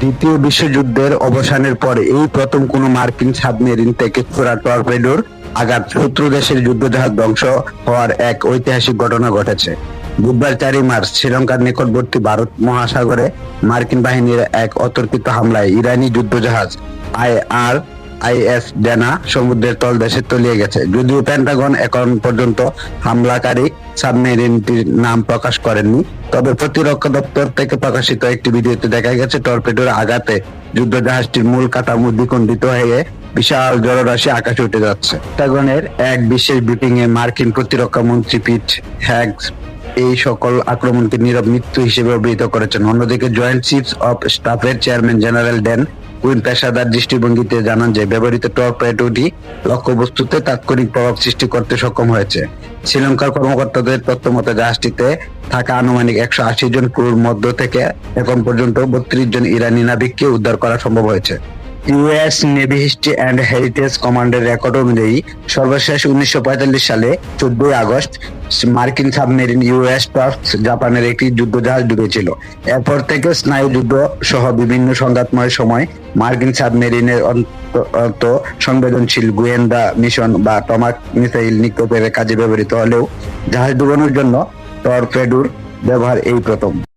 দ্বিতীয় বিশ্বযুদ্ধের অবসানের পরে এই প্রথম কোনো মার্কিন সাবমেরিন থেকে ছোড়া টর্পেডোর আঘাত শত্রু দেশের যুদ্ধজাহাজ ধ্বংস হওয়ার এক ঐতিহাসিক ঘটনা ঘটেছে। বুধবার 4 মার্চ শ্রীলঙ্কার নিকটবর্তী ভারত মহাসাগরে মার্কিন বাহিনীর এক অতর্কিত হামলায় ইরানি যুদ্ধজাহাজ IS ডেনা সমুদ্রের তলদেশে তলিয়ে গেছে। যদিও পেন্টাগন এখন পর্যন্ত হামলাকারী সাবমেরিনটির নাম প্রকাশ করেননি, তবে প্রতিরক্ষা দপ্তর থেকে প্রকাশিত একটি ভিডিওতে দেখা গেছে টর্পেডোর আঘাতে যুদ্ধজাহাজটির মূল কাঠামো দ্বিখণ্ডিত হয়ে বিশাল জলরাশি আকাশে উঠে যাচ্ছে। পেন্টাগনের এক বিশেষ ব্রিফিং এ মার্কিন প্রতিরক্ষা মন্ত্রী পিট হেগস এই সকল আক্রমণকে নীরব মৃত্যু হিসেবে অভিহিত করেছেন। অন্যদিকে জয়েন্ট চিফস অফ স্টাফের চেয়ারম্যান জেনারেল ড্যান কুইন পেশাদার দৃষ্টিভঙ্গিতে জানান যে ব্যবহৃত টর্পেডোটি লক্ষ্যবস্তুতে তাৎক্ষণিক প্রভাব সৃষ্টি করতে সক্ষম হয়েছে। শ্রীলঙ্কার কর্মকর্তাদের তথ্য মতে জাহাজটিতে থাকা আনুমানিক 180 জন ক্রুর মধ্য থেকে এখন পর্যন্ত 32 জন ইরানি নাবিককে উদ্ধার করা সম্ভব হয়েছে। US navy history and heritage কমান্ডের রেকর্ড অনুযায়ী সর্বশেষ 1945 সালে 14 আগস্ট মার্কিন সাবমেরিন USS টর্পস জাপানের একটি যুদ্ধজাহাজ ডুবেছিল। এরপর থেকে স্নায়ুযুদ্ধ সহ বিভিন্ন সংঘাতময় সময় মার্কিন সাবমেরিনের সংবেদনশীল গোয়েন্দা মিশন বা টমাক মিসাইল নিক্ষেপের কাজে ব্যবহৃত হলেও জাহাজ ডুবানোর জন্য টর্পেডোর ব্যবহার এই প্রথম।